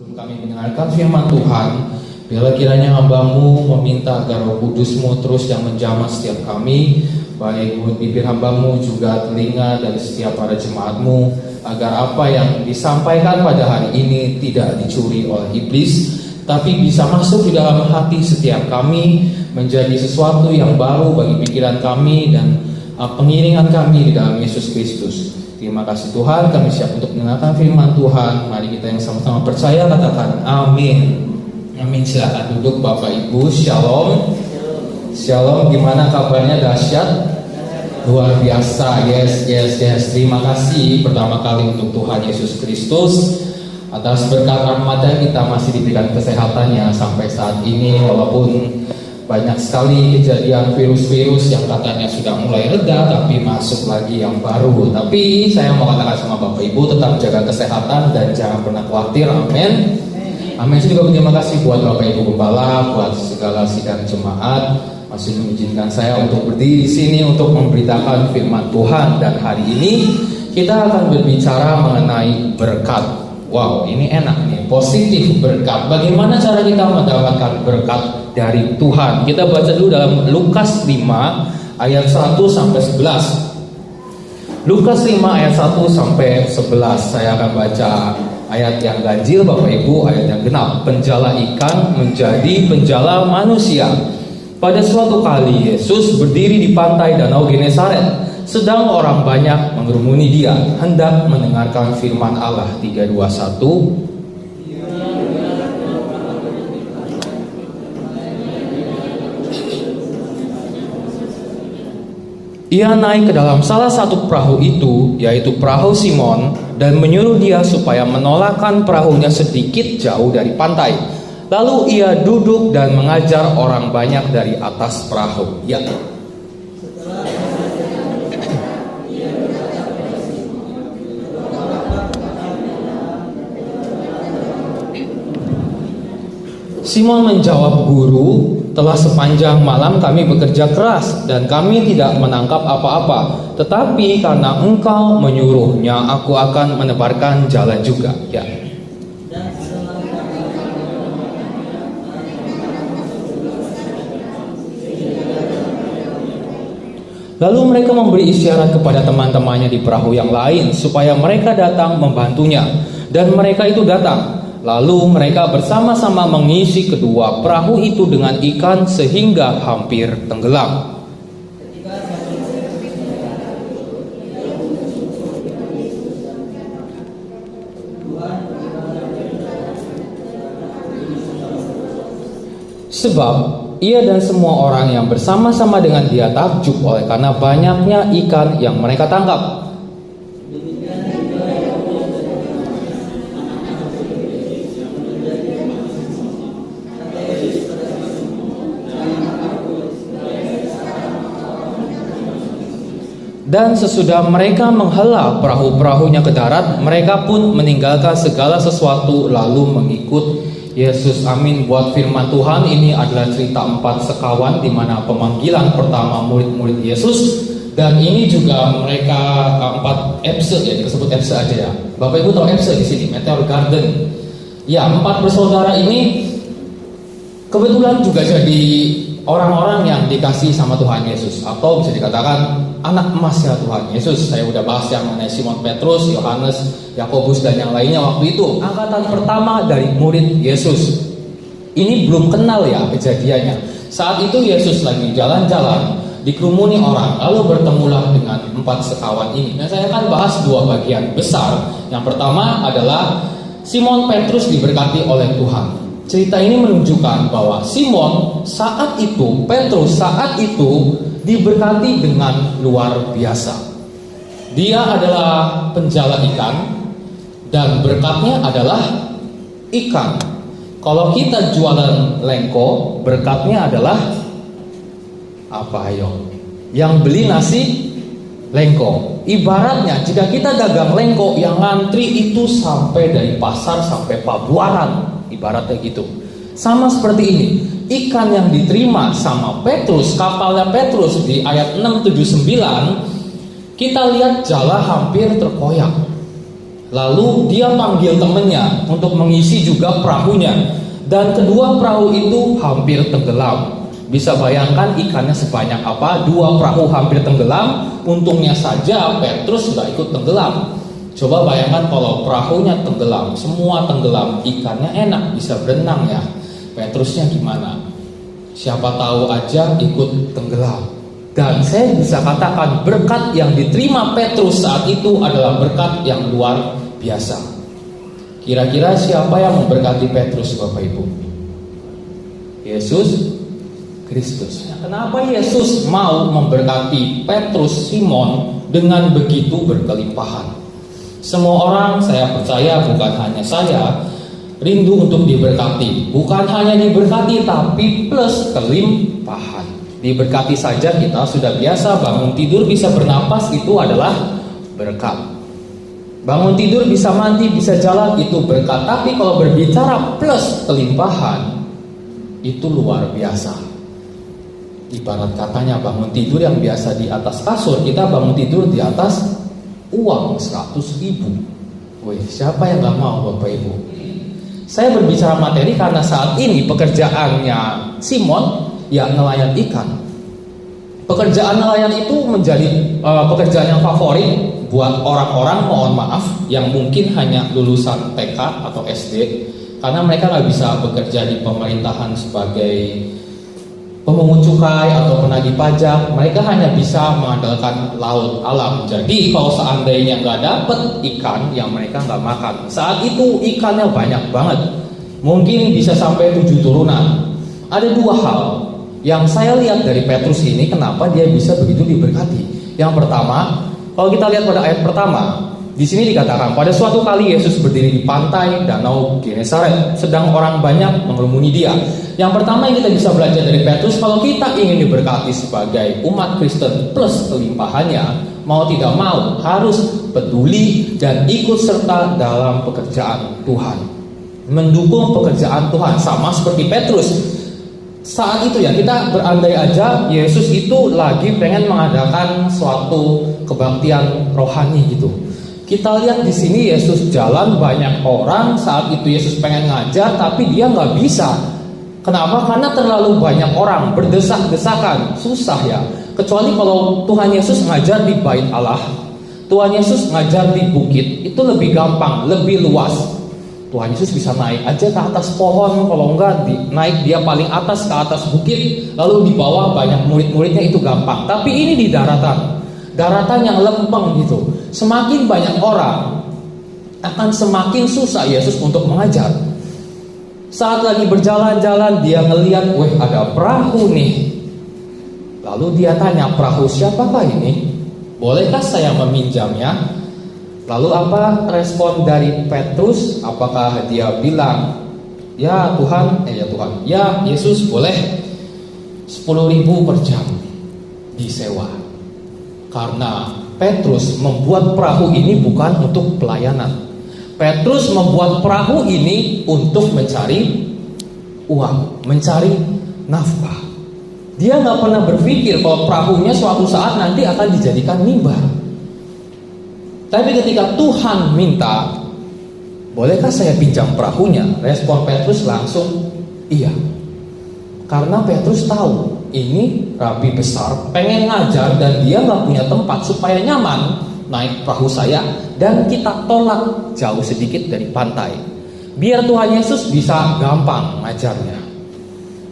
Sebelum kami mendengarkan firman Tuhan, biarlah kiranya hamba-Mu meminta agar Roh Kudus-Mu terus yang menjamah setiap kami, baik mulut bibir hamba-Mu juga telinga dari setiap para jemaat-Mu, agar apa yang disampaikan pada hari ini tidak dicuri oleh iblis, tapi bisa masuk di dalam hati setiap kami, menjadi sesuatu yang baru bagi pikiran kami dan pengiringan kami di dalam Yesus Kristus. Terima kasih Tuhan, kami siap untuk mendengarkan firman Tuhan. Mari kita yang sama-sama percaya katakan amin. Amin. Silakan duduk Bapak Ibu. Shalom. Shalom. Gimana kabarnya? Dahsyat? Luar biasa. Yes. Terima kasih pertama kali untuk Tuhan Yesus Kristus atas berkat rahmat-Nya kita masih diberikan kesehatannya sampai saat ini, walaupun banyak sekali kejadian virus-virus yang katanya sudah mulai reda, tapi masuk lagi yang baru. Tapi saya mau katakan sama Bapak Ibu, tetap jaga kesehatan dan jangan pernah khawatir. Amin. Amin. Saya juga berterima kasih buat Bapak Ibu Gembala, buat segala sidang jemaat masih mengizinkan saya untuk berdiri di sini untuk memberitakan firman Tuhan. Dan hari ini kita akan berbicara mengenai berkat. Wow, ini enak nih, positif berkat. Bagaimana cara kita mendapatkan berkat dari Tuhan? Kita baca dulu dalam Lukas 5 ayat 1 sampai 11. Lukas 5 ayat 1 sampai 11. Saya akan baca ayat yang ganjil Bapak Ibu, ayat yang genap. Penjala ikan menjadi penjala manusia. Pada suatu kali Yesus berdiri di pantai Danau Genesaret. Sedang orang banyak mengerumuni Dia, hendak mendengarkan firman Allah. 3, 2, 1. Ia naik ke dalam salah satu perahu itu, yaitu perahu Simon, dan menyuruh dia supaya menolakkan perahunya sedikit jauh dari pantai. Lalu ia duduk dan mengajar orang banyak dari atas perahu. Ya. Simon menjawab, "Guru, telah sepanjang malam kami bekerja keras dan kami tidak menangkap apa-apa. Tetapi karena Engkau menyuruhnya, aku akan menebarkan jala juga." Ya. Lalu mereka memberi isyarat kepada teman-temannya di perahu yang lain supaya mereka datang membantunya. Dan mereka itu datang. Lalu mereka bersama-sama mengisi kedua perahu itu dengan ikan sehingga hampir tenggelam. Sebab ia dan semua orang yang bersama-sama dengan dia takjub oleh karena banyaknya ikan yang mereka tangkap. Dan sesudah mereka menghela perahu-perahunya ke darat, mereka pun meninggalkan segala sesuatu lalu mengikut Yesus. Amin. Buat firman Tuhan, ini adalah cerita 4 sekawan di mana pemanggilan pertama murid-murid Yesus. Dan ini juga mereka 4 EBSE, ya disebut EBSE aja ya. Bapak Ibu tahu EBSE di sini, Meteor Garden. Ya, 4 bersaudara ini kebetulan juga jadi orang-orang yang dikasih sama Tuhan Yesus, atau bisa dikatakan anak emasnya Tuhan Yesus. Saya udah bahas yang mengenai Simon Petrus, Yohanes, Yakobus dan yang lainnya waktu itu. Angkatan pertama dari murid Yesus. Ini belum kenal ya kejadiannya. Saat itu Yesus lagi jalan-jalan, dikerumuni orang, lalu bertemulah dengan 4 sekawan ini. Nah, saya akan bahas 2 bagian besar. Yang pertama adalah Simon Petrus diberkati oleh Tuhan. Cerita ini menunjukkan bahwa Simon saat itu, Petrus saat itu diberkati dengan luar biasa. Dia adalah penjala ikan dan berkatnya adalah ikan. Kalau kita jualan lengko, berkatnya adalah apa ayo? Yang beli nasi lengko. Ibaratnya jika kita dagang lengko, yang ngantri itu sampai dari pasar sampai Pabuaran. Ibaratnya gitu. Sama seperti ini, ikan yang diterima sama Petrus, kapalnya Petrus di ayat 6, 7, 9, kita lihat jala hampir terkoyak. Lalu dia panggil temannya untuk mengisi juga perahunya. Dan kedua perahu itu hampir tenggelam. Bisa bayangkan ikannya sebanyak apa? Dua perahu hampir tenggelam. Untungnya saja Petrus gak ikut tenggelam. Coba bayangkan kalau perahunya tenggelam, semua tenggelam, ikannya enak bisa berenang ya. Petrusnya gimana? Siapa tahu aja ikut tenggelam. Dan saya bisa katakan berkat yang diterima Petrus saat itu adalah berkat yang luar biasa. Kira-kira siapa yang memberkati Petrus, Bapak Ibu? Yesus Kristus. Kenapa Yesus mau memberkati Petrus Simon dengan begitu berkelimpahan? Semua orang, saya percaya, bukan hanya saya, rindu untuk diberkati. Bukan hanya diberkati tapi plus kelimpahan. Diberkati saja kita sudah biasa, bangun tidur bisa bernapas itu adalah berkat. Bangun tidur bisa mandi, bisa jalan itu berkat. Tapi kalau berbicara plus kelimpahan, itu luar biasa. Ibarat katanya bangun tidur yang biasa di atas kasur, kita bangun tidur di atas uang 100.000. Wih, siapa yang gak mau, Bapak Ibu? Saya berbicara materi karena saat ini pekerjaannya Simon ya nelayan ikan. Pekerjaan nelayan itu menjadi pekerjaan yang favorit buat orang-orang, mohon maaf, yang mungkin hanya lulusan TK atau SD, karena mereka nggak bisa bekerja di pemerintahan sebagai pemungut cukai atau penagih pajak. Mereka hanya bisa mengandalkan laut alam. Jadi kalau seandainya nggak dapet ikan, yang mereka nggak makan. Saat itu ikannya banyak banget, mungkin bisa sampai 7 turunan. Ada dua hal yang saya lihat dari Petrus ini, kenapa dia bisa begitu diberkati. Yang pertama, kalau kita lihat pada ayat pertama, di sini dikatakan pada suatu kali Yesus berdiri di pantai Danau Genesaret, sedang orang banyak mengerumuni dia. Yang pertama yang kita bisa belajar dari Petrus, kalau kita ingin diberkati sebagai umat Kristen plus kelimpahannya, mau tidak mau harus peduli dan ikut serta dalam pekerjaan Tuhan, mendukung pekerjaan Tuhan, sama seperti Petrus. Saat itu ya, kita berandai aja Yesus itu lagi pengen mengadakan suatu kebaktian rohani gitu. Kita lihat di sini Yesus jalan, banyak orang. Saat itu Yesus pengen ngajar tapi dia nggak bisa. Kenapa? Karena terlalu banyak orang, berdesak-desakan, susah ya. Kecuali kalau Tuhan Yesus ngajar di bait Allah, Tuhan Yesus ngajar di bukit, itu lebih gampang, lebih luas. Tuhan Yesus bisa naik aja ke atas pohon, kalau enggak naik dia paling atas ke atas bukit, lalu di bawah banyak murid-muridnya, itu gampang. Tapi ini di daratan yang lempeng gitu. Semakin banyak orang, akan semakin susah Yesus untuk mengajar. Saat lagi berjalan-jalan, dia ngelihat, weh ada perahu nih. Lalu dia tanya, perahu siapakah ini? Bolehkah saya meminjamnya? Lalu apa respon dari Petrus? Apakah dia bilang, ya Tuhan, ya Yesus, boleh 10.000 per jam disewa. Karena Petrus membuat perahu ini bukan untuk pelayanan. Petrus membuat perahu ini untuk mencari uang, mencari nafkah. Dia nggak pernah berpikir kalau perahunya suatu saat nanti akan dijadikan mimbar. Tapi ketika Tuhan minta, bolehkah saya pinjam perahunya? Respon Petrus langsung iya. Karena Petrus tahu ini rabi besar, pengen ngajar dan dia nggak punya tempat supaya nyaman naik perahu saya, dan kita tolak jauh sedikit dari pantai. Biar Tuhan Yesus bisa gampang ngajarnya.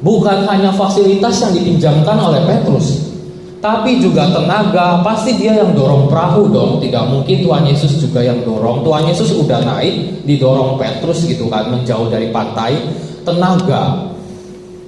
Bukan hanya fasilitas yang dipinjamkan oleh Petrus, tapi juga tenaga. Pasti dia yang dorong perahu dong. Tidak mungkin Tuhan Yesus juga yang dorong. Tuhan Yesus udah naik, didorong Petrus gitu kan, menjauh dari pantai. Tenaga.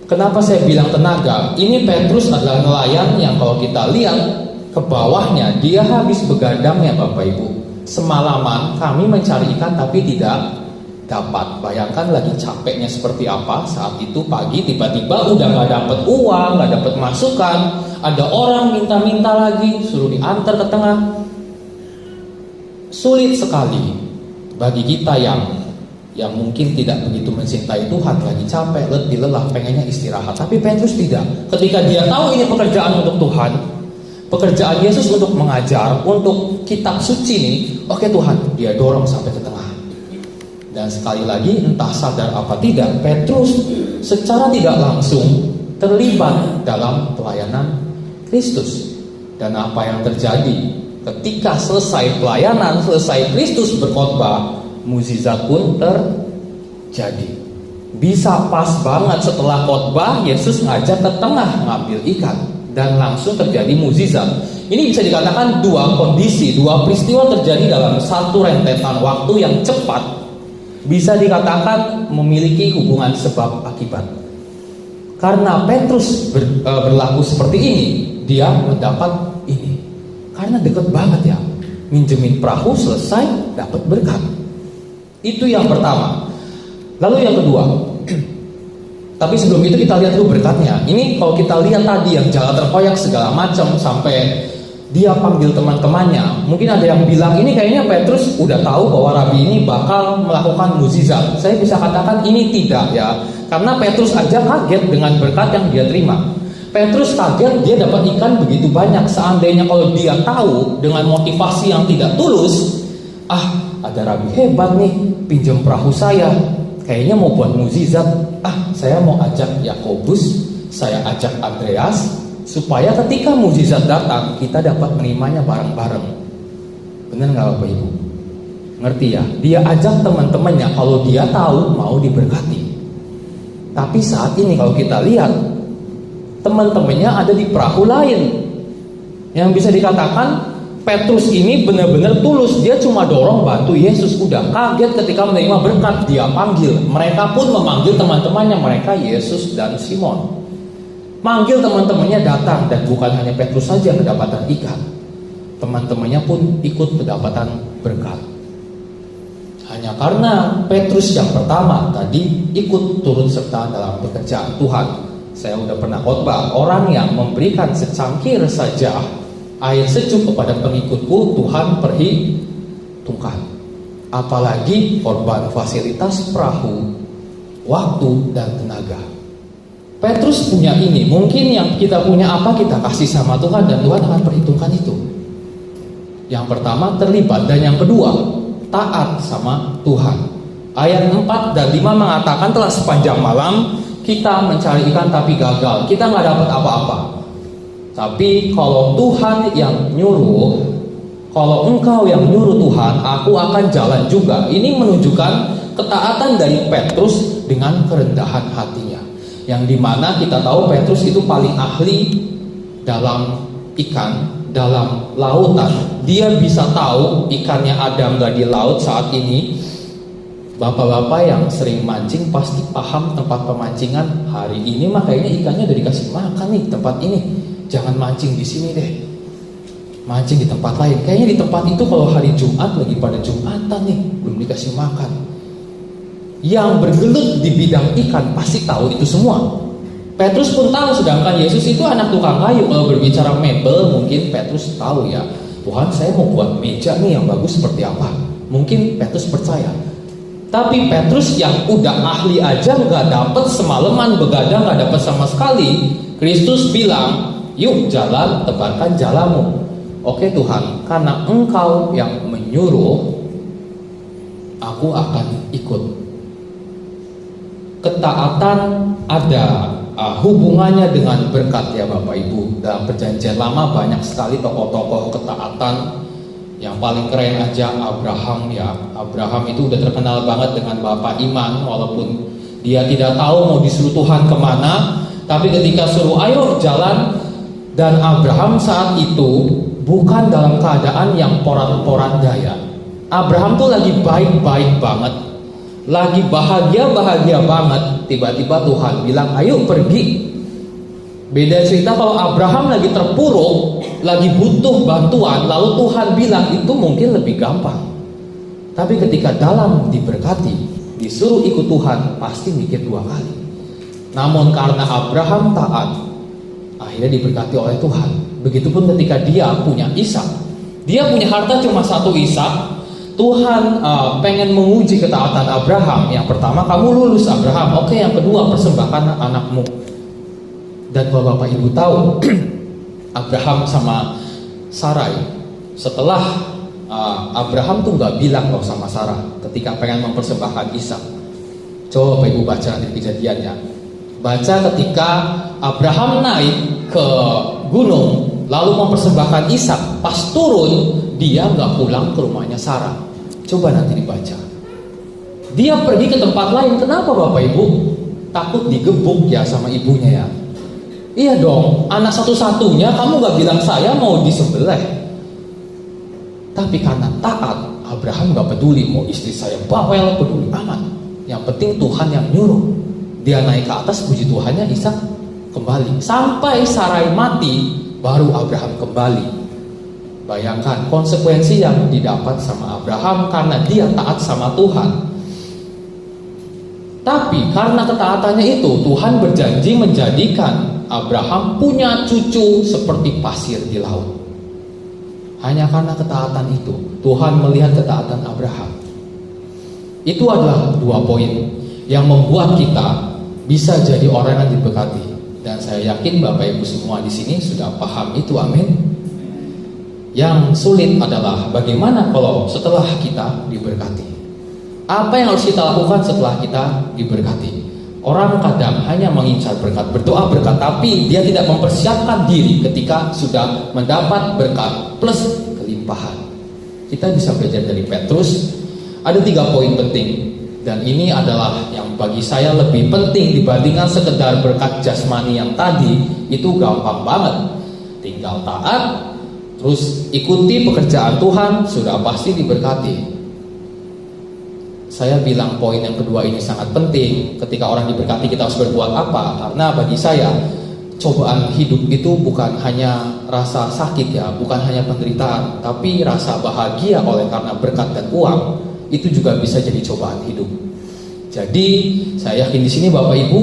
Kenapa saya bilang tenaga? Ini Petrus adalah nelayan yang kalau kita lihat ke bawahnya, dia habis begadang ya Bapak Ibu. Semalaman kami mencari ikan tapi tidak dapat. Bayangkan lagi capeknya seperti apa. Saat itu pagi tiba-tiba udah gak dapat uang, gak dapat masukan. Ada orang minta-minta lagi, suruh diantar ke tengah. Sulit sekali bagi kita yang mungkin tidak begitu mencintai Tuhan, lagi capek, letih, lelah, pengennya istirahat. Tapi Petrus tidak. Ketika dia tahu ini pekerjaan untuk Tuhan, pekerjaan Yesus untuk mengajar, untuk kitab suci ini, Oke Tuhan, dia dorong sampai ke tengah. Dan sekali lagi, entah sadar apa tidak, Petrus secara tidak langsung terlibat dalam pelayanan Kristus. Dan apa yang terjadi ketika selesai pelayanan, selesai Kristus berkhotbah, mukjizat pun terjadi. Bisa pas banget setelah khotbah, Yesus ngajak ke tengah ngambil ikan dan langsung terjadi mukjizat. Ini bisa dikatakan dua kondisi, dua peristiwa terjadi dalam satu rentetan waktu yang cepat. Bisa dikatakan memiliki hubungan sebab akibat. Karena Petrus berlaku seperti ini, dia mendapat ini. Karena dekat banget ya, minjemin perahu selesai dapat berkat. Itu yang pertama. Lalu yang kedua, tapi sebelum itu kita lihat dulu berkatnya. Ini kalau kita lihat tadi yang jalan terkoyak segala macam sampai dia panggil teman-temannya. Mungkin ada yang bilang ini kayaknya Petrus udah tahu bahwa Rabi ini bakal melakukan mukjizat. Saya bisa katakan ini tidak ya, karena Petrus aja kaget dengan berkat yang dia terima. Petrus kaget dia dapat ikan begitu banyak. Seandainya kalau dia tahu dengan motivasi yang tidak tulus, ada Rabi hebat nih, pinjam perahu saya, kayaknya mau buat mukjizat. Saya mau ajak Yakobus, saya ajak Andreas, supaya ketika mukjizat datang kita dapat menerimanya bareng-bareng. Benar nggak Bapak Ibu? Ngerti ya? Dia ajak teman-temannya kalau dia tahu mau diberkati. Tapi saat ini kalau kita lihat, teman-temannya ada di perahu lain. Yang bisa dikatakan Petrus ini benar-benar tulus. Dia cuma dorong bantu Yesus. Udah kaget ketika menerima berkat, dia panggil. Mereka pun memanggil teman-temannya, mereka Yesus dan Simon. Manggil teman-temannya datang. Dan bukan hanya Petrus saja yang kedapatan ikan, teman-temannya pun ikut kedapatan berkat. Hanya karena Petrus yang pertama tadi ikut turut serta dalam pekerjaan Tuhan. Saya udah pernah khotbah, orang yang memberikan secangkir saja air sejuk kepada pengikutku, Tuhan perhitungkan. Apalagi korban fasilitas perahu, waktu dan tenaga. Petrus punya ini. Mungkin yang kita punya apa kita kasih sama Tuhan, dan Tuhan akan perhitungkan itu. Yang pertama terlibat, dan yang kedua taat sama Tuhan. Ayat 4 dan 5 mengatakan telah sepanjang malam kita mencari ikan tapi gagal. Kita nggak dapat apa-apa. Tapi kalau Tuhan yang nyuruh, kalau engkau yang nyuruh Tuhan, aku akan jalan juga. Ini menunjukkan ketaatan dari Petrus dengan kerendahan hatinya. Yang dimana kita tahu Petrus itu paling ahli dalam ikan, dalam lautan. Dia bisa tahu ikannya ada nggak di laut saat ini. Bapak-bapak yang sering mancing pasti paham tempat pemancingan hari ini mah kayaknya ikannya udah dikasih makan nih tempat ini. Jangan mancing di sini deh, mancing di tempat lain. Kayaknya di tempat itu kalau hari Jumat lagi pada Jumatan nih, belum dikasih makan. Yang bergelut di bidang ikan pasti tahu itu semua. Petrus pun tahu, sedangkan Yesus itu anak tukang kayu. Kalau berbicara mebel, mungkin Petrus tahu ya, Tuhan saya mau buat meja nih yang bagus seperti apa. Mungkin Petrus percaya. Tapi Petrus yang udah ahli aja nggak dapat, semalaman begadang nggak dapat sama sekali. Kristus bilang, yuk jalan, tebarkan jalamu. Oke Tuhan, karena engkau yang menyuruh, aku akan ikut. Ketaatan ada hubungannya dengan berkat ya Bapak Ibu. Dalam perjanjian lama banyak sekali tokoh-tokoh ketaatan. Yang paling keren aja Abraham ya. Abraham itu udah terkenal banget dengan bapak iman. Walaupun dia tidak tahu mau disuruh Tuhan kemana, tapi ketika suruh ayo jalan. Dan Abraham saat itu bukan dalam keadaan yang porat-poranda ya. Abraham tuh lagi baik-baik banget, lagi bahagia-bahagia banget. Tiba-tiba Tuhan bilang ayo pergi. Beda cerita kalau Abraham lagi terpuruk, lagi butuh bantuan, lalu Tuhan bilang, itu mungkin lebih gampang. Tapi ketika dalam diberkati, disuruh ikut Tuhan, pasti mikir dua kali. Namun karena Abraham taat, akhirnya diberkati oleh Tuhan. Begitupun ketika dia punya Ishak. Dia punya harta cuma satu Ishak. Tuhan pengen menguji ketaatan Abraham. Yang pertama, kamu lulus Abraham. Oke, yang kedua, persembahkan anakmu. Dan kalau Bapak Ibu tahu, Abraham sama Sarai setelah Abraham tuh nggak bilang loh sama Sarah ketika pengen mempersembahkan Ishak. Coba Bapak Ibu baca nanti kejadiannya. Baca ketika Abraham naik ke gunung lalu mempersembahkan Ishak, pas turun dia nggak pulang ke rumahnya Sarah. Coba nanti dibaca. Dia pergi ke tempat lain. Kenapa Bapak Ibu? Takut digebuk ya sama ibunya ya. Iya dong, anak satu-satunya kamu gak bilang saya mau disembelih. Tapi karena taat, Abraham gak peduli mau istri saya bawel, peduli amat. Yang penting Tuhan yang nyuruh. Dia naik ke atas, puji Tuhannya Ishak kembali. Sampai Sarai mati, baru Abraham kembali. Bayangkan konsekuensi yang didapat sama Abraham karena dia taat sama Tuhan. Tapi karena ketaatannya itu, Tuhan berjanji menjadikan Abraham punya cucu seperti pasir di laut. Hanya karena ketaatan itu, Tuhan melihat ketaatan Abraham. Itu adalah 2 poin yang membuat kita bisa jadi orang yang diberkati. Dan saya yakin Bapak Ibu semua di sini sudah paham itu, amin. Yang sulit adalah bagaimana kalau setelah kita diberkati. Apa yang harus kita lakukan setelah kita diberkati? Orang kadang hanya mengincar berkat, berdoa berkat, tapi dia tidak mempersiapkan diri ketika sudah mendapat berkat plus kelimpahan. Kita bisa belajar dari Petrus. Ada 3 poin penting, dan ini adalah yang bagi saya lebih penting dibandingkan sekedar berkat jasmani yang tadi. Itu gampang banget, tinggal taat, terus ikuti pekerjaan Tuhan, sudah pasti diberkati. Saya bilang poin yang kedua ini sangat penting. Ketika orang diberkati kita harus berbuat apa? Karena bagi saya cobaan hidup itu bukan hanya rasa sakit ya, bukan hanya penderitaan, tapi rasa bahagia oleh karena berkat dan uang itu juga bisa jadi cobaan hidup. Jadi saya yakin di sini Bapak Ibu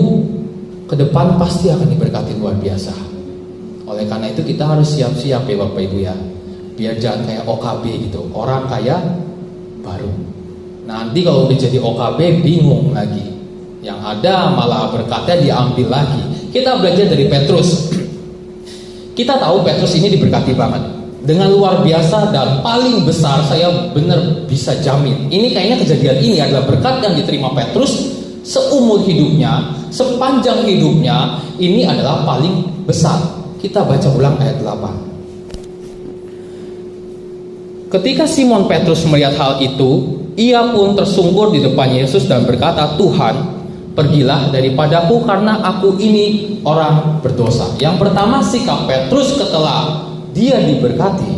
ke depan pasti akan diberkati luar biasa. Oleh karena itu kita harus siap-siap ya Bapak Ibu ya. Biar jangan kayak OKB gitu, orang kaya baru. Nanti kalau udah jadi OKB bingung lagi. Yang ada malah berkatnya diambil lagi. Kita belajar dari Petrus. Kita tahu Petrus ini diberkati banget dengan luar biasa dan paling besar, saya benar bisa jamin. Ini kayaknya kejadian ini adalah berkat yang diterima Petrus seumur hidupnya, sepanjang hidupnya. Ini adalah paling besar. Kita baca ulang ayat 8. Ketika Simon Petrus melihat hal itu, ia pun tersungkur di depan Yesus dan berkata, Tuhan, pergilah daripadaku karena aku ini orang berdosa. Yang pertama sikap Petrus setelah dia diberkati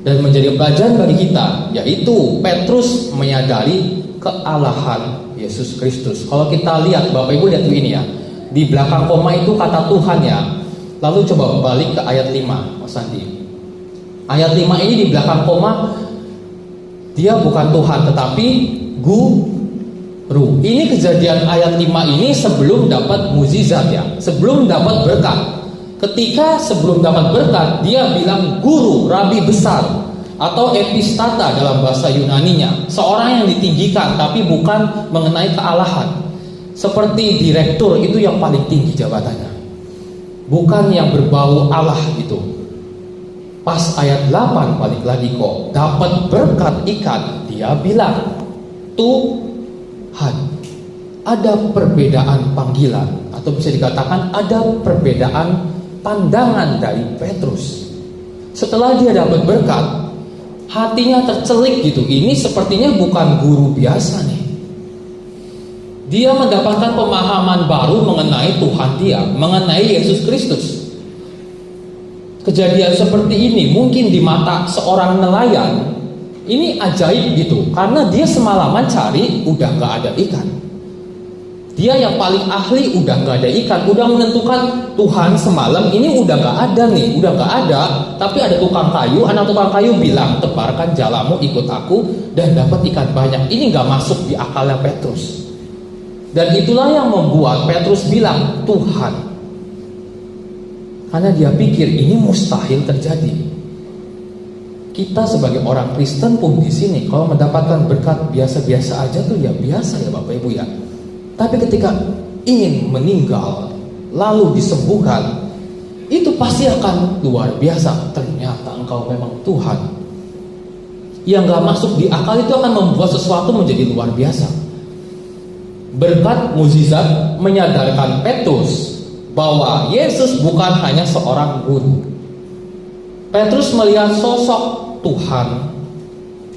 dan menjadi pelajaran bagi kita, yaitu Petrus menyadari kealahan Yesus Kristus. Kalau kita lihat, Bapak Ibu lihat ini ya, di belakang koma itu kata Tuhan ya. Lalu coba balik ke ayat 5, Mas Andi. Ayat 5 ini di belakang koma, dia bukan Tuhan tetapi guru. Ini kejadian ayat 5 ini sebelum dapat mukjizat ya, sebelum dapat berkat. Ketika sebelum dapat berkat, dia bilang guru, rabi besar, atau epistata dalam bahasa Yunaninya, seorang yang ditinggikan tapi bukan mengenai kealahan. Seperti direktur itu yang paling tinggi jabatannya, bukan yang berbau Allah gitu. Pas ayat 8 balik lagi kok dapat berkat ikan, dia bilang Tuhan. Ada perbedaan panggilan, atau bisa dikatakan ada perbedaan pandangan dari Petrus. Setelah dia dapat berkat, hatinya tercelik gitu. Ini sepertinya bukan guru biasa nih. Dia mendapatkan pemahaman baru mengenai Tuhan dia, mengenai Yesus Kristus. Kejadian seperti ini mungkin di mata seorang nelayan ini ajaib gitu, karena dia semalaman cari udah gak ada ikan. Dia yang paling ahli udah gak ada ikan, udah menentukan Tuhan semalam ini udah gak ada nih, udah gak ada. Tapi ada tukang kayu, anak tukang kayu bilang tebarkan jalamu ikut aku dan dapat ikan banyak. Ini gak masuk di akalnya Petrus. Dan itulah yang membuat Petrus bilang Tuhan. Karena dia pikir ini mustahil terjadi. Kita sebagai orang Kristen pun di sini kalau mendapatkan berkat biasa-biasa aja tuh ya biasa ya Bapak Ibu ya. Tapi ketika ingin meninggal lalu disembuhkan, itu pasti akan luar biasa. Ternyata engkau memang Tuhan. yang gak masuk di akal itu akan membuat sesuatu menjadi luar biasa. Berkat mukjizat menyadarkan Petrus bahwa Yesus bukan hanya seorang guru. Petrus melihat sosok Tuhan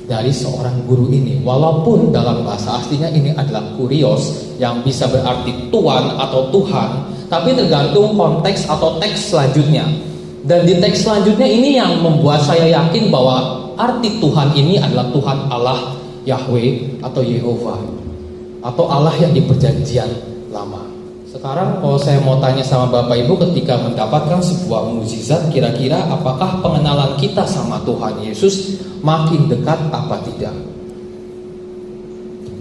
dari seorang guru ini, walaupun dalam bahasa aslinya ini adalah kurios yang bisa berarti tuan atau Tuhan, tapi tergantung konteks atau teks selanjutnya. Dan di teks selanjutnya ini yang membuat saya yakin bahwa arti Tuhan ini adalah Tuhan Allah Yahweh atau Yehova, atau Allah yang di perjanjian lama. Sekarang kalau saya mau tanya sama Bapak Ibu, ketika mendapatkan sebuah mukjizat, kira-kira apakah pengenalan kita sama Tuhan Yesus makin dekat apa tidak?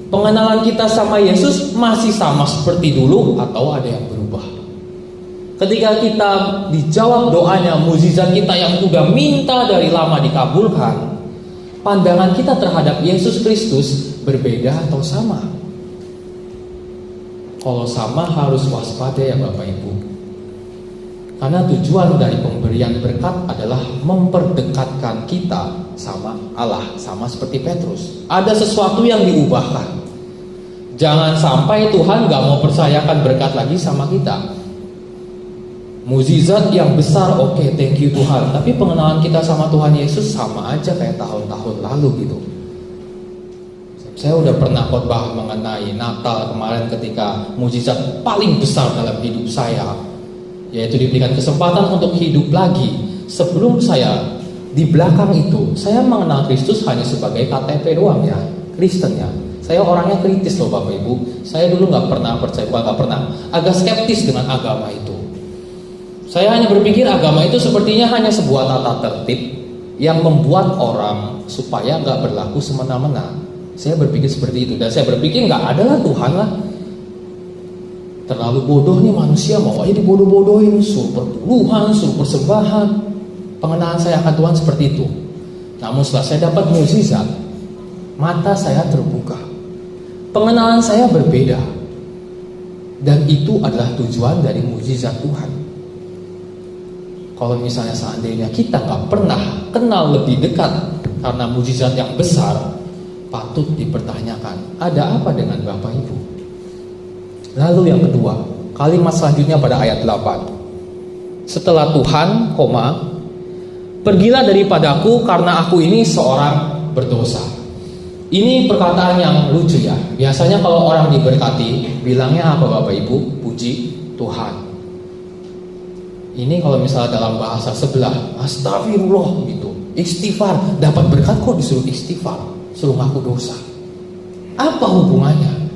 Pengenalan kita sama Yesus masih sama seperti dulu atau ada yang berubah? Ketika kita dijawab doanya, mukjizat kita yang sudah minta dari lama dikabulkan, pandangan kita terhadap Yesus Kristus berbeda atau sama? Kalau sama harus waspada ya Bapak Ibu. Karena tujuan dari pemberian berkat adalah memperdekatkan kita sama Allah, sama seperti Petrus. Ada sesuatu yang diubahkan. Jangan sampai Tuhan gak mau percayakan berkat lagi sama kita. Mukjizat yang besar, oke, thank you Tuhan. Tapi pengenalan kita sama Tuhan Yesus sama aja kayak tahun-tahun lalu gitu. Saya udah pernah khotbah mengenai Natal kemarin ketika mukjizat paling besar dalam hidup saya, yaitu diberikan kesempatan untuk hidup lagi. Sebelum saya di belakang itu, saya mengenal Kristus hanya sebagai KTP doang ya, Kristen ya. Saya orangnya kritis loh Bapak Ibu. Saya dulu nggak pernah percaya, agak skeptis dengan agama itu. Saya hanya berpikir agama itu sepertinya hanya sebuah tata tertib yang membuat orang supaya nggak berlaku semena-mena. Saya berpikir seperti itu, dan saya berpikir nggak adalah Tuhan lah. Terlalu bodoh nih manusia, mau aja dibodoh-bodohin, suruh perpuluhan, suruh persembahan. Pengenalan saya akan Tuhan seperti itu. Namun setelah saya dapat mukjizat, mata saya terbuka. Pengenalan saya berbeda, dan itu adalah tujuan dari mukjizat Tuhan. Kalau misalnya seandainya kita nggak pernah kenal lebih dekat karena mukjizat yang besar, patut dipertanyakan, ada apa dengan Bapak Ibu? Lalu yang kedua, kalimat selanjutnya pada ayat 8. Setelah Tuhan, pergilah daripadaku karena aku ini seorang berdosa. Ini perkataan yang lucu ya. Biasanya kalau orang diberkati, bilangnya apa Bapak Ibu? Puji Tuhan. Ini kalau misalnya dalam bahasa sebelah, astagfirullah gitu, istighfar, dapat berkat kok disuruh istighfar, suruh ngaku dosa. Apa hubungannya?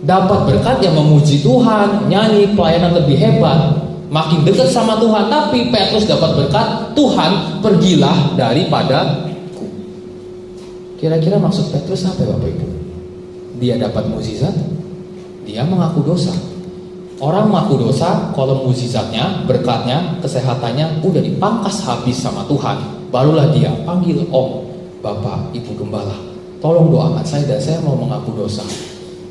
Dapat berkat yang memuji Tuhan, nyanyi, pelayanan lebih hebat, makin dekat sama Tuhan. Tapi Petrus dapat berkat, Tuhan pergilah daripadaku. Kira-kira maksud Petrus apa ya Bapak Ibu? Dia dapat mukjizat, dia mengaku dosa. Orang mengaku dosa kalau mukjizatnya, berkatnya, kesehatannya udah dipangkas habis sama Tuhan, barulah dia panggil Om, Bapak, Ibu Gembala, tolong doakan saya dan saya mau mengaku dosa.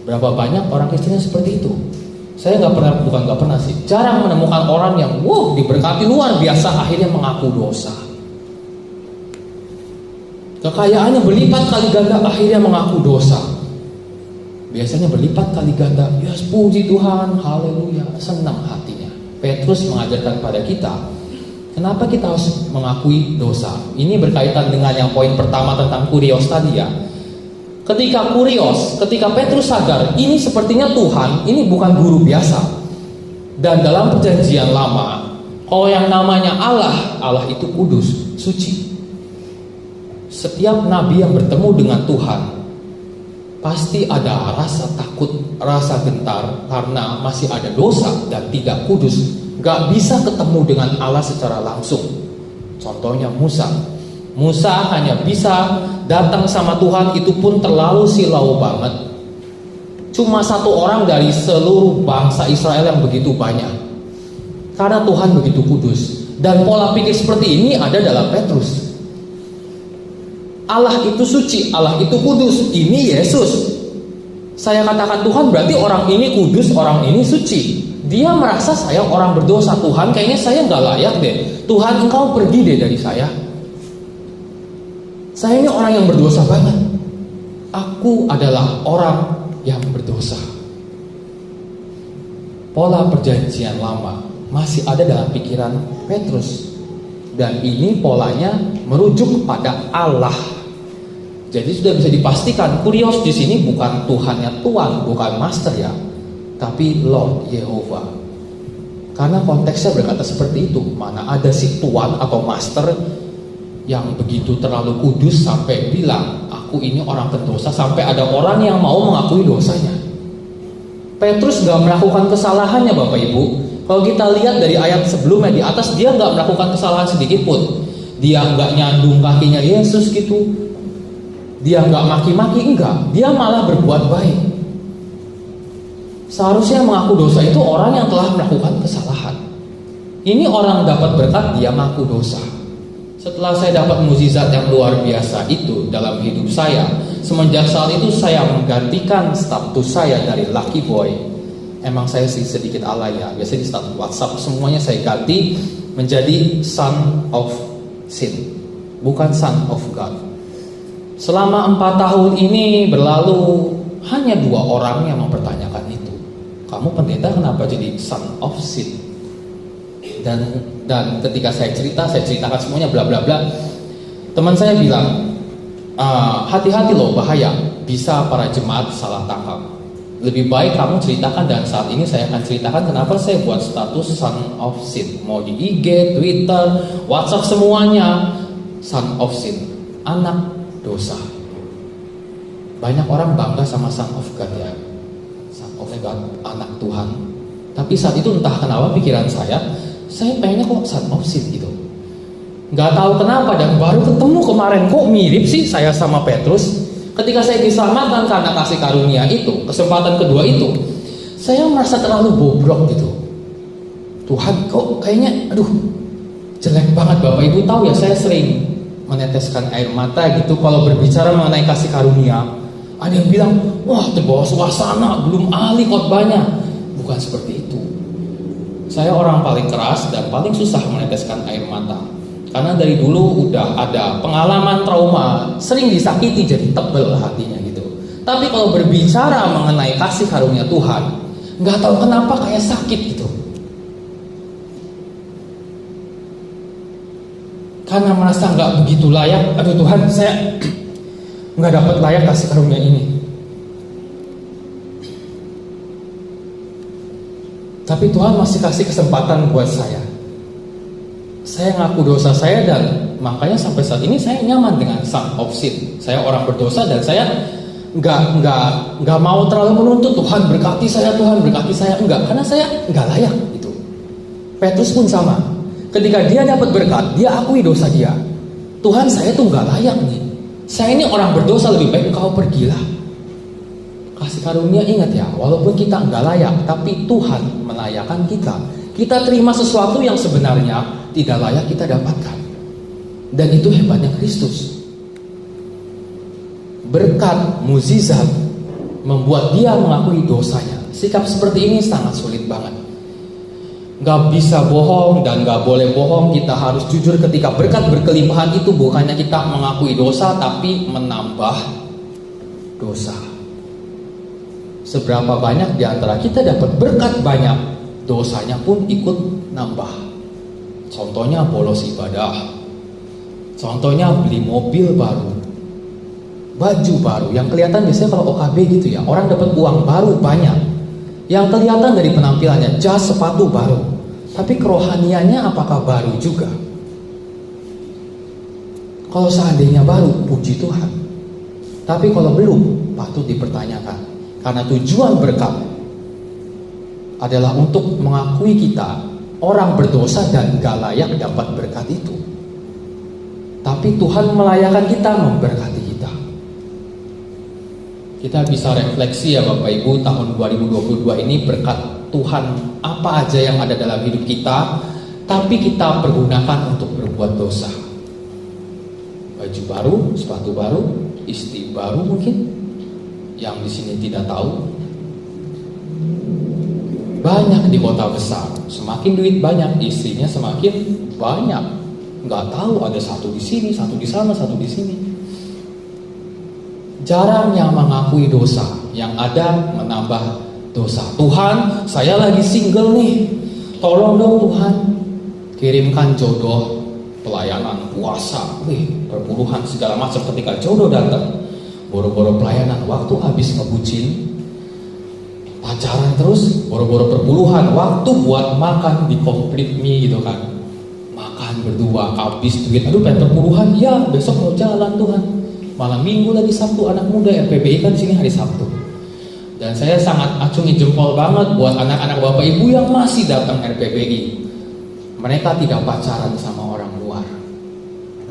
Berapa banyak orang Kristen seperti itu? Saya nggak pernah sih, jarang menemukan orang yang diberkati luar biasa akhirnya mengaku dosa. Kekayaannya berlipat kali ganda akhirnya mengaku dosa. Biasanya berlipat kali ganda, ya puji Tuhan, haleluya, senang hatinya. Petrus mengajarkan pada kita, kenapa kita harus mengakui dosa. Ini berkaitan dengan yang poin pertama tentang kurios tadi ya. Ketika Petrus sadar, ini sepertinya Tuhan, ini bukan guru biasa. Dan dalam perjanjian lama, kalau yang namanya Allah itu kudus, suci. Setiap nabi yang bertemu dengan Tuhan, pasti ada rasa takut, rasa gentar, karena masih ada dosa dan tidak kudus. Gak bisa ketemu dengan Allah secara langsung. Contohnya Musa hanya bisa datang sama Tuhan, itu pun terlalu silau banget. Cuma satu orang dari seluruh bangsa Israel yang begitu banyak. Karena Tuhan begitu kudus. Dan pola pikir seperti ini ada dalam Petrus. Allah itu suci, Allah itu kudus, ini Yesus. Saya katakan Tuhan berarti orang ini kudus, orang ini suci. Dia merasa saya orang berdosa. Tuhan kayaknya saya gak layak deh. Tuhan engkau pergi deh dari saya. Saya ini orang yang berdosa banget. Aku adalah orang yang berdosa. Pola perjanjian lama masih ada dalam pikiran Petrus. Dan ini polanya merujuk pada Allah. Jadi sudah bisa dipastikan Kurios di sini bukan Tuhannya Tuhan, bukan Master ya, tapi Lord Yehova. Karena konteksnya berkata seperti itu. Mana ada si Tuhan atau Master yang begitu terlalu kudus sampai bilang, aku ini orang pendosa, sampai ada orang yang mau mengakui dosanya. Petrus gak melakukan kesalahannya Bapak Ibu. Kalau kita lihat dari ayat sebelumnya di atas, dia gak melakukan kesalahan sedikit pun. Dia gak nyandung kakinya Yesus gitu, dia gak maki-maki, enggak. Dia malah berbuat baik. Seharusnya mengaku dosa itu orang yang telah melakukan kesalahan. Ini orang dapat berkat, dia mengaku dosa. Setelah saya dapat mukjizat yang luar biasa itu dalam hidup saya, semenjak saat itu saya menggantikan status saya dari lucky boy. Emang saya sih sedikit alay ya. Biasanya di status WhatsApp semuanya saya ganti menjadi son of sin, bukan son of God. Selama 4 tahun ini berlalu, hanya 2 orang yang mempertanyakan itu. Kamu pendeta kenapa jadi son of sin? Dan ketika saya ceritakan semuanya bla bla bla. Teman saya bilang, hati-hati loh, bahaya, bisa para jemaat salah tangkap. Lebih baik kamu ceritakan, dan saat ini saya akan ceritakan kenapa saya buat status son of sin. Mau di IG, Twitter, WhatsApp, semuanya son of sin, anak dosa. Banyak orang bangga sama son of God ya, son of God, anak Tuhan. Tapi saat itu entah kenapa pikiran saya pengennya kok son of sin gitu. Gak tahu kenapa, dan baru ketemu kemarin kok mirip sih saya sama Petrus. Ketika saya diselamatkan karena kasih karunia itu, kesempatan kedua itu, saya merasa terlalu bobrok gitu. Tuhan kok kayaknya, aduh, jelek banget. Bapak Ibu tahu ya, saya sering meneteskan air mata gitu kalau berbicara mengenai kasih karunia. Ada yang bilang, wah terbawa suasana, belum ahli khotbahnya. Bukan seperti itu. Saya orang paling keras dan paling susah meneteskan air mata. Karena dari dulu udah ada pengalaman trauma, sering disakiti jadi tebel hatinya gitu. Tapi kalau berbicara mengenai kasih karunia Tuhan, nggak tahu kenapa kayak sakit gitu. Karena merasa nggak begitu layak. Aduh Tuhan, saya nggak dapat layak kasih karunia ini. Tapi Tuhan masih kasih kesempatan buat saya. Saya ngaku dosa saya, dan makanya sampai saat ini saya nyaman dengan son of sin. Saya orang berdosa dan saya nggak mau terlalu menuntut Tuhan berkati saya, Tuhan berkati saya, enggak, karena saya nggak layak gitu. Petrus pun sama. Ketika dia dapat berkat, dia akui dosa dia. Tuhan, saya tuh nggak layak nih. Saya ini orang berdosa, lebih baik engkau pergilah. Kasih karunia, ingat ya, walaupun kita nggak layak, tapi Tuhan melayakkan kita. Kita terima sesuatu yang sebenarnya tidak layak kita dapatkan. Dan itu hebatnya Kristus. Berkat, mukjizat membuat dia mengakui dosanya. Sikap seperti ini sangat sulit banget. Gak bisa bohong dan gak boleh bohong. Kita harus jujur ketika berkat berkelimpahan itu bukannya kita mengakui dosa, tapi menambah dosa. Seberapa banyak di antara kita dapat berkat banyak, dosanya pun ikut nambah. Contohnya bolos ibadah, contohnya beli mobil baru, baju baru. Yang kelihatan biasanya kalau OKB gitu ya, orang dapat uang baru banyak. Yang kelihatan dari penampilannya, jas, sepatu baru, tapi kerohaniannya apakah baru juga? Kalau seandainya baru, puji Tuhan. Tapi kalau belum, patut dipertanyakan. Karena tujuan berkat adalah untuk mengakui kita orang berdosa dan gak layak dapat berkat itu. Tapi Tuhan melayakkan kita, memberkati kita. Kita bisa refleksi ya Bapak Ibu, tahun 2022 ini berkat Tuhan apa aja yang ada dalam hidup kita, tapi kita pergunakan untuk berbuat dosa. Baju baru, sepatu baru, istri baru mungkin, yang di sini tidak tahu. Banyak di kota besar, semakin duit banyak, istrinya semakin banyak. Nggak tahu ada satu di sini, satu di sana, satu di sini. jarang yang mengakui dosa, yang ada menambah dosa. Tuhan, saya lagi single nih, tolong dong Tuhan, kirimkan jodoh, pelayanan, puasa, perpuluhan segala macam. Ketika jodoh datang, boro-boro pelayanan, waktu habis ngebucin, pacaran terus, boro-boro perpuluhan, waktu buat makan di Complete Me gitu kan, makan berdua, habis duit, aduh pengen perpuluhan, ya besok mau jalan Tuhan, malam minggu lagi Sabtu, anak muda RPBI kan di sini hari Sabtu. Dan saya sangat acungi jempol banget buat anak-anak bapak ibu yang masih datang RPBI. Mereka tidak pacaran sama orang luar,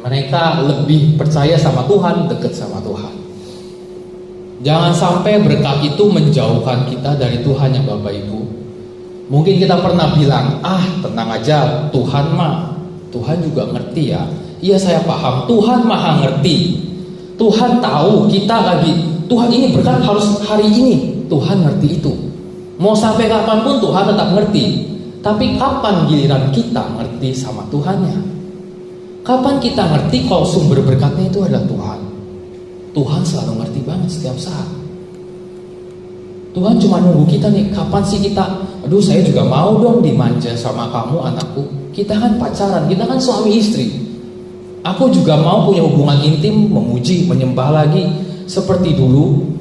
mereka lebih percaya sama Tuhan, dekat sama Tuhan. Jangan sampai berkat itu menjauhkan kita dari Tuhan ya Bapak Ibu. Mungkin kita pernah bilang, tenang aja, Tuhan juga ngerti ya. Iya saya paham, Tuhan maha ngerti. Tuhan tahu kita lagi, Tuhan ini berkat harus hari ini, Tuhan ngerti itu. Mau sampai kapanpun Tuhan tetap ngerti. Tapi kapan giliran kita ngerti sama Tuhannya? Kapan kita ngerti kalau sumber berkatnya itu adalah Tuhan? Tuhan selalu ngerti banget setiap saat. Tuhan cuma nunggu kita nih, kapan sih kita, aduh saya juga mau dong dimanja sama kamu anakku. Kita kan pacaran, kita kan suami istri. Aku juga mau punya hubungan intim, memuji, menyembah lagi seperti dulu.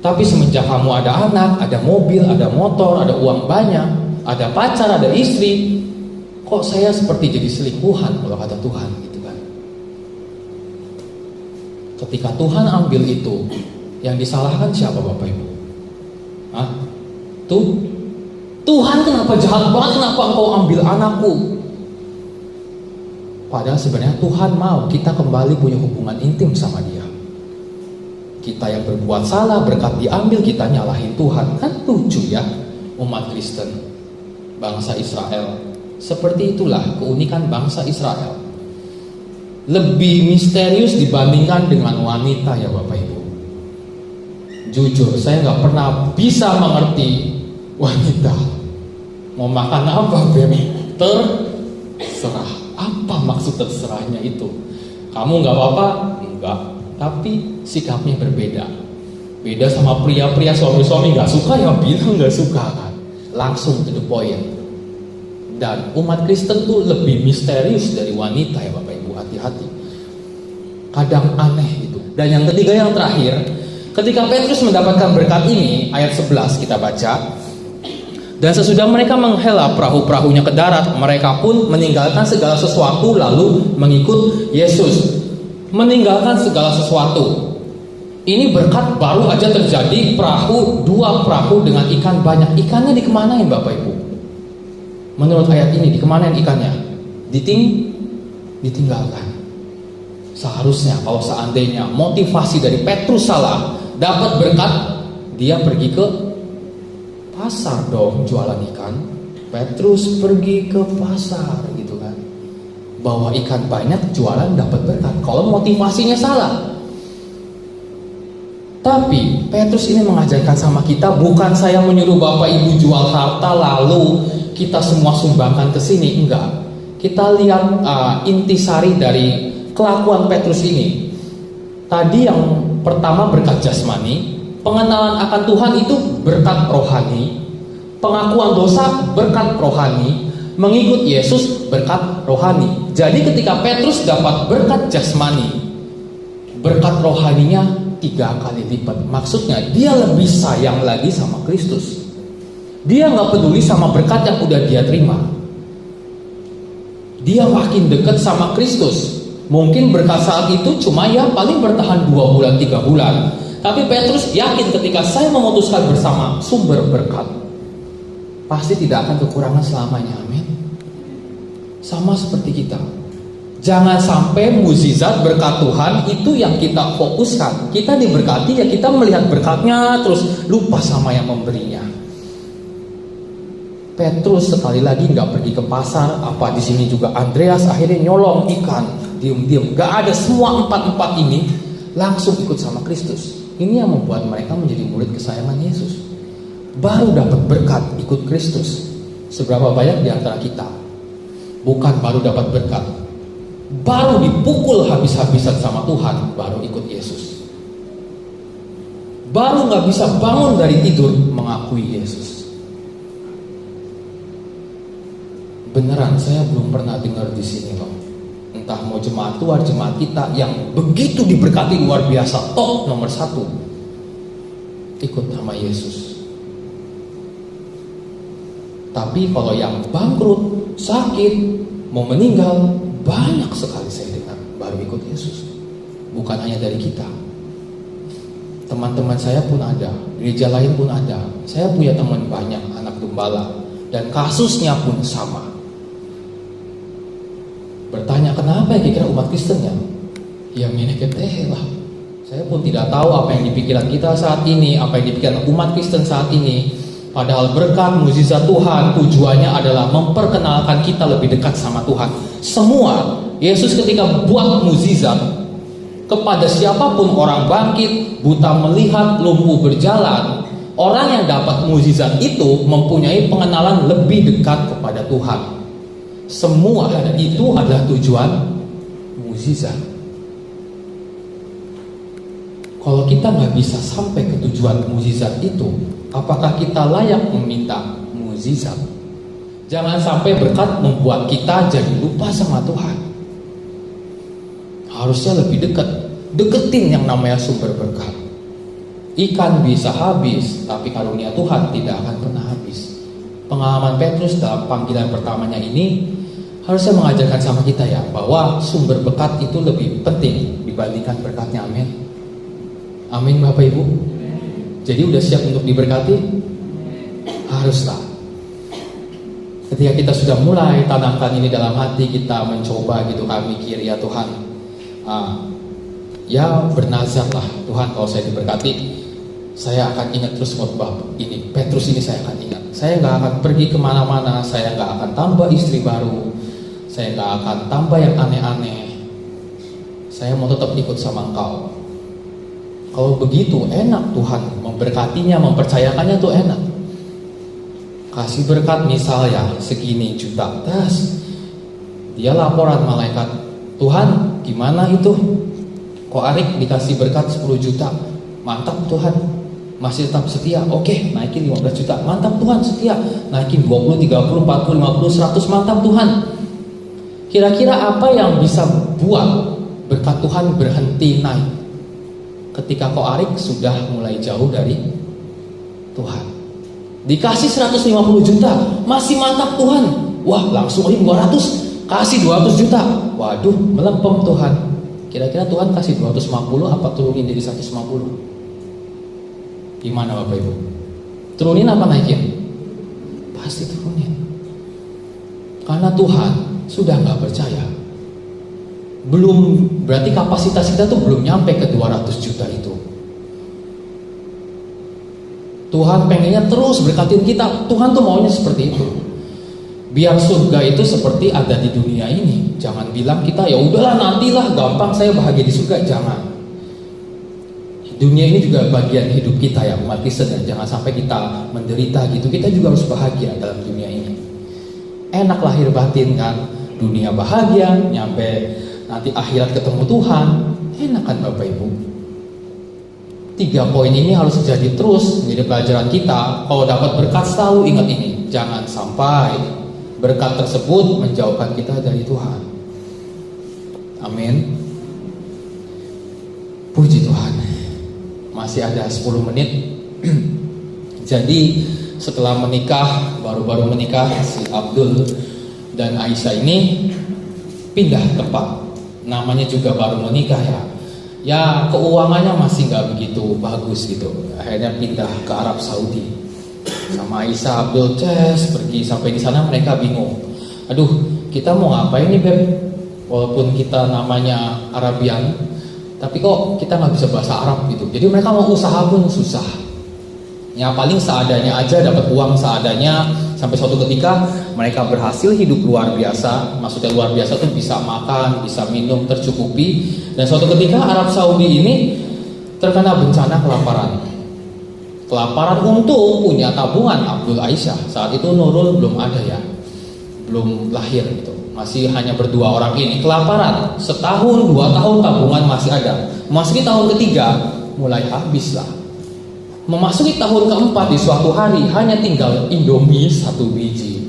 Tapi semenjak kamu ada anak, ada mobil, ada motor, ada uang banyak, ada pacar, ada istri, kok saya seperti jadi selingkuhan kalau kata Tuhan gitu kan. Ketika Tuhan ambil itu, yang disalahkan siapa Bapak Ibu? Tuhan kenapa jahat banget, kenapa engkau ambil anakku? Padahal sebenarnya Tuhan mau kita kembali punya hubungan intim sama Dia. Kita yang berbuat salah, berkat diambil, kita nyalahin Tuhan. Kan lucu ya umat Kristen, bangsa Israel. Seperti itulah keunikan bangsa Israel. Lebih misterius dibandingkan dengan wanita ya Bapak Ibu. Jujur saya gak pernah bisa mengerti wanita mau makan apa Beb, terserah. Apa maksud terserahnya itu? Kamu gak apa-apa? Enggak. Tapi sikapnya berbeda. Beda sama pria-pria, suami-suami gak suka ya bilang gak suka kan. Langsung to the point. Dan umat Kristen tuh lebih misterius dari wanita ya Bapak Ibu, hati-hati. Kadang aneh itu. Dan yang ketiga, yang terakhir, ketika Petrus mendapatkan berkat ini, ayat 11 kita baca. Dan sesudah mereka menghela perahu-perahunya ke darat, mereka pun meninggalkan segala sesuatu lalu mengikut Yesus. Meninggalkan segala sesuatu. Ini berkat baru aja terjadi, dua perahu dengan ikan banyak. Ikannya dikemanain Bapak Ibu? Menurut ayat ini dikemanain ikannya? Ditinggalkan. Seharusnya kalau seandainya motivasi dari Petrus salah, dapat berkat, dia pergi ke pasar dong jualan ikan. Petrus pergi ke pasar gitu kan, bawa ikan banyak, jualan dapat berkat. Kalau motivasinya salah. Tapi Petrus ini mengajarkan sama kita, bukan saya menyuruh Bapak Ibu jual harta lalu kita semua sumbangkan ke sini, enggak. Kita lihat intisari dari kelakuan Petrus ini. Tadi yang pertama berkat jasmani, pengenalan akan Tuhan itu berkat rohani, pengakuan dosa berkat rohani, mengikut Yesus berkat rohani. Jadi ketika Petrus dapat berkat jasmani, berkat rohaninya 3 kali lipat. Maksudnya dia lebih sayang lagi sama Kristus. Dia gak peduli sama berkat yang udah dia terima. Dia makin dekat sama Kristus. Mungkin berkat saat itu cuma ya paling bertahan 2 bulan, 3 bulan. Tapi Petrus yakin ketika saya memutuskan bersama sumber berkat, pasti tidak akan kekurangan selamanya. Amin. Sama seperti kita. Jangan sampai mukjizat berkat Tuhan itu yang kita fokuskan. Kita diberkati ya kita melihat berkatnya terus lupa sama yang memberinya. Petrus sekali lagi nggak pergi ke pasar. Apa di sini juga Andreas akhirnya nyolong ikan, diem-diem. Gak ada, semua 4 ini langsung ikut sama Kristus. Ini yang membuat mereka menjadi murid kesayangan Yesus. Baru dapat berkat ikut Kristus. Seberapa banyak di antara kita bukan baru dapat berkat, baru dipukul habis-habisan sama Tuhan, baru ikut Yesus. baru gak bisa bangun dari tidur mengakui Yesus. Beneran, saya belum pernah dengar di sini loh. Entah mau jemaat luar, jemaat kita yang begitu diberkati luar biasa, top nomor 1, ikut sama Yesus. Tapi kalau yang bangkrut, sakit, mau meninggal, banyak sekali saya dengar baru ikut Yesus. Bukan hanya dari kita, teman-teman saya pun ada, gereja lain pun ada. Saya punya teman banyak anak gembala, dan kasusnya pun sama. Bertanya kenapa ya kira-kira umat Kristennya? Ya meneketeh lah. Saya pun tidak tahu apa yang dipikiran kita saat ini, apa yang dipikiran umat Kristen saat ini. Padahal berkat mukjizat Tuhan tujuannya adalah memperkenalkan kita lebih dekat sama Tuhan. Semua Yesus ketika buat mukjizat kepada siapapun, orang bangkit, buta melihat, lumpuh berjalan, orang yang dapat mukjizat itu mempunyai pengenalan lebih dekat kepada Tuhan. Semua itu adalah tujuan mukjizat. Kalau kita nggak bisa sampai ke tujuan mukjizat itu, apakah kita layak meminta mukjizat? Jangan sampai berkat membuat kita jadi lupa sama Tuhan. Harusnya lebih dekat, deketin yang namanya sumber berkat. Ikan bisa habis, tapi karunia Tuhan tidak akan pernah habis. Pengalaman Petrus dalam panggilan pertamanya ini harusnya mengajarkan sama kita ya, bahwa sumber berkat itu lebih penting dibandingkan berkatnya. Amin. Amin Bapak Ibu. Jadi udah siap untuk diberkati? Haruslah. Ketika kita sudah mulai tanamkan ini dalam hati, kita mencoba gitu, kami mikir ya Tuhan, ya bernazarlah Tuhan, kalau saya diberkati, saya akan ingat terus khotbah ini, Petrus ini saya akan ingat. Saya gak akan pergi kemana-mana, saya gak akan tambah istri baru, saya gak akan tambah yang aneh-aneh. Saya mau tetap ikut sama Engkau. Kalau begitu enak, Tuhan memberkatinya, mempercayakannya tuh enak. Kasih berkat misalnya segini juta, tas dia laporan malaikat, Tuhan gimana itu? Kok Arik dikasih berkat 10 juta? Mantap Tuhan, masih tetap setia. Oke, naikin 15 juta. Mantap Tuhan, setia. Naikin 20, 30, 40, 50, 100. Mantap Tuhan. Kira-kira apa yang bisa buat berkat Tuhan berhenti naik ketika kok Arik sudah mulai jauh dari Tuhan? Dikasih 150 juta, masih mantap Tuhan. Wah, langsung aja 200, kasih 200 juta. Waduh, melempem Tuhan. Kira-kira Tuhan kasih 250 apa turunin jadi 150? Gimana Bapak Ibu? Turunin apa naikin? Pasti turunin. Karena Tuhan sudah gak percaya. Belum, berarti kapasitas kita tuh belum nyampe ke 200 juta itu. Tuhan pengennya terus berkatin kita. Tuhan tuh maunya seperti itu. Biar surga itu seperti ada di dunia ini. Jangan bilang kita ya udahlah nantilah, gampang saya bahagia di surga. Jangan. Dunia ini juga bagian hidup kita ya, umat Kristen ya. Jangan sampai kita menderita gitu. Kita juga harus bahagia dalam dunia ini. Enak lahir batin kan, dunia bahagia, nyampe nanti akhirat ketemu Tuhan. Enak kan Bapak Ibu? 3 poin ini harus jadi terus menjadi pelajaran kita. Kalau dapat berkat selalu ingat ini. Jangan sampai berkat tersebut menjauhkan kita dari Tuhan. Amin. Puji Tuhan. Masih ada 10 menit. Jadi setelah menikah, baru-baru menikah, si Abdul dan Aisyah ini pindah tempat. Namanya juga baru menikah ya. Ya keuangannya masih gak begitu bagus gitu. Akhirnya pindah ke Arab Saudi. Sama Aisyah, Abdul pergi sampai di sana mereka bingung. Aduh, kita mau ngapain nih Beb? Walaupun kita namanya Arabian, tapi kok kita nggak bisa bahasa Arab gitu. Jadi mereka mau usaha pun susah. Ya paling seadanya aja, dapat uang seadanya. Sampai suatu ketika mereka berhasil hidup luar biasa. Maksudnya luar biasa tuh bisa makan, bisa minum, tercukupi. Dan suatu ketika Arab Saudi ini terkena bencana kelaparan. Kelaparan untung punya tabungan Abdul Aisyah. Saat itu Nurul belum ada ya, belum lahir gitu. Masih hanya berdua orang ini. Kelaparan setahun, 2 tahun tabungan masih ada. Masuki tahun ketiga mulai habis lah. Memasuki tahun keempat di suatu hari hanya tinggal Indomie 1 biji.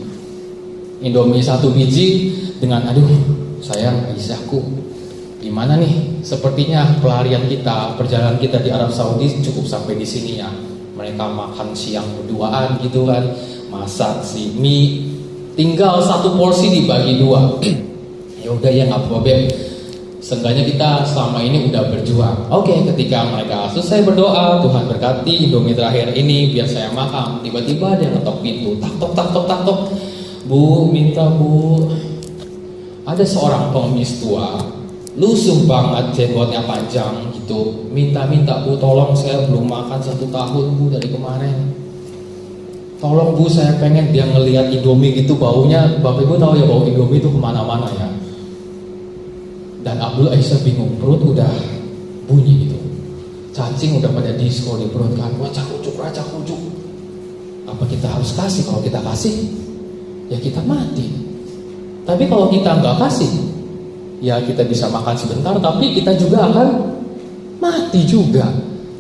Indomie 1 biji dengan aduh sayang Aisyahku, gimana nih? Sepertinya pelarian kita, perjalanan kita di Arab Saudi cukup sampai di sini ya. Mereka makan siang berduaan gitu kan, masak si mie, tinggal 1 porsi dibagi 2. Ya udah ya nggak apa-apa Beb. Seenggaknya kita selama ini udah berjuang. Oke, ketika mereka selesai berdoa, Tuhan berkati Indomie terakhir ini biar saya makan. Tiba-tiba dia ngetok pintu, tak tok. Bu, minta bu. Ada seorang pengemis tua, lusuh banget, jenggotnya panjang gitu. Minta bu, tolong saya belum makan 1 tahun bu dari kemarin. Tolong bu, saya pengen dia ngelihat Indomie gitu baunya. Bapak ibu tahu ya bau Indomie itu kemana-mana ya. Dan Abdul Aisyah bingung, perut udah bunyi gitu, cacing udah pada disco di perut kan, racak ucuk. Apa kita harus kasih? Kalau kita kasih, ya kita mati. Tapi kalau kita nggak kasih, ya kita bisa makan sebentar, tapi kita juga akan mati juga.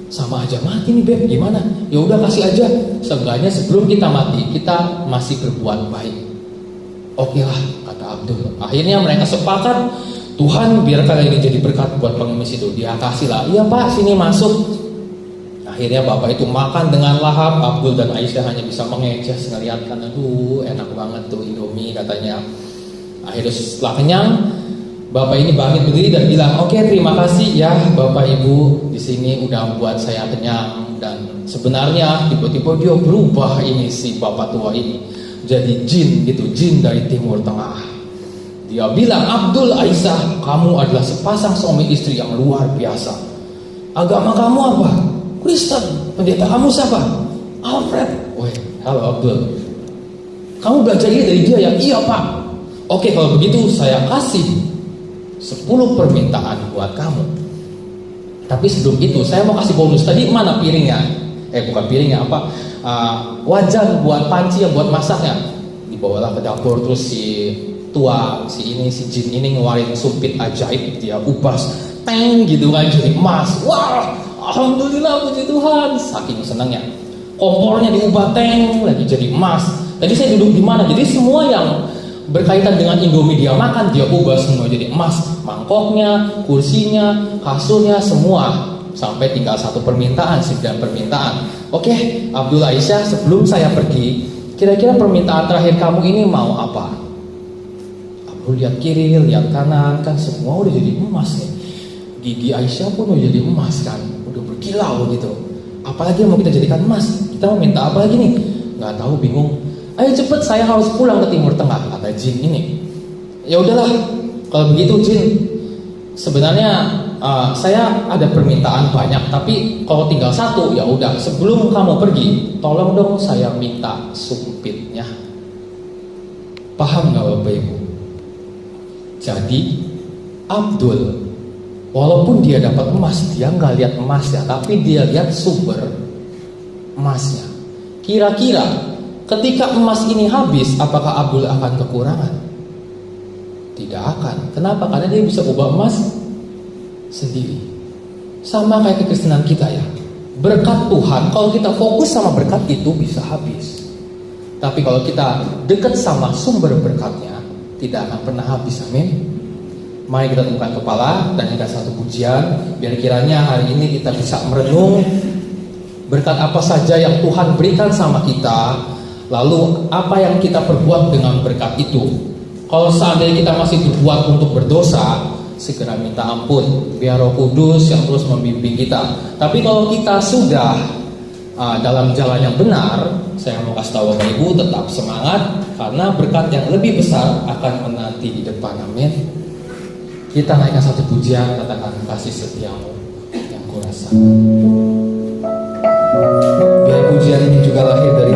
Sama aja mati nih Beb, gimana? Ya udah kasih aja. Seenggaknya sebelum kita mati, kita masih berbuat baik. Oke lah, kata Abdul. Akhirnya mereka sepakat, Tuhan biarkan ini jadi berkat buat pengemis itu. Dia kasih lah, iya Pak sini masuk. Akhirnya bapak itu makan dengan lahap. Abdul dan Aisyah hanya bisa mengeces ngeliatkan, aduh enak banget tuh Indomie katanya. Akhirnya setelah kenyang, bapak ini bangkit berdiri dan bilang, oke terima kasih ya Bapak Ibu, di sini udah buat saya kenyang. Dan sebenarnya tiba-tiba dia berubah ini si bapak tua ini jadi jin gitu, jin dari Timur Tengah. Dia bilang, Abdul, Aisyah, kamu adalah sepasang suami istri yang luar biasa. Agama kamu apa? Kristen. Pendeta kamu siapa? Alfred. Woi, halo Abdul. Kamu belajar ini dari dia ya? Iya Pak. Oke, kalau begitu saya kasih 10 permintaan buat kamu. Tapi sebelum itu saya mau kasih bonus. Tadi mana piringnya? Bukan piringnya, apa? Wajan buat panci ya, buat masaknya. Dibawalah ke dapur, terus si tua, si jin ini ngeluarin sumpit ajaib, dia ubas teng gitu kan jadi emas. Wah, alhamdulillah puji Tuhan, saking senangnya. Kompornya diubah teng lagi jadi emas. Tadi saya duduk di mana? Jadi semua yang berkaitan dengan Indomie dia makan, dia ubah semua jadi emas. Mangkoknya, kursinya, kasurnya, semua. Sampai tinggal 1 permintaan, 9 permintaan. Oke, Abdul Aisyah, sebelum saya pergi, kira-kira permintaan terakhir kamu ini mau apa? Lihat kiri, lihat kanan, kan semua udah jadi emas nih. Gigi Aisyah pun udah jadi emas kan, udah berkilau gitu. Apalagi yang mau kita jadikan emas? Kita mau minta apa lagi nih? Nggak tahu, bingung. Ayo cepet, saya harus pulang ke Timur Tengah, kata jin ini. Ya udahlah, kalau begitu jin, sebenarnya saya ada permintaan banyak, tapi kalau tinggal 1, ya udah. Sebelum kamu pergi, tolong dong saya minta sumpitnya. Paham nggak Bapak Ibu? Jadi Abdul, walaupun dia dapat emas, dia nggak lihat emasnya, tapi dia lihat sumber emasnya. Kira-kira ketika emas ini habis, apakah Abdul akan kekurangan? Tidak akan. Kenapa? Karena dia bisa ubah emas sendiri. Sama kayak kekristenan kita ya. Berkat Tuhan, kalau kita fokus sama berkat itu bisa habis. Tapi kalau kita dekat sama sumber berkatnya, tidak akan pernah habis, amin. Mari kita tundukkan kepala dan kita satu pujian, biar kiranya hari ini kita bisa merenung berkat apa saja yang Tuhan berikan sama kita, lalu apa yang kita perbuat dengan berkat itu. Kalau seandainya kita masih berbuat untuk berdosa, segera minta ampun, biar Roh Kudus yang terus membimbing kita. Tapi kalau kita sudah dalam jalan yang benar, saya mau kasih tahu Bapak Ibu, tetap semangat, karena berkat yang lebih besar akan menanti di depan, amin. Kita naikkan satu pujian, katakan kasih setiamu yang kurasa. Biar pujian ini juga lahir dari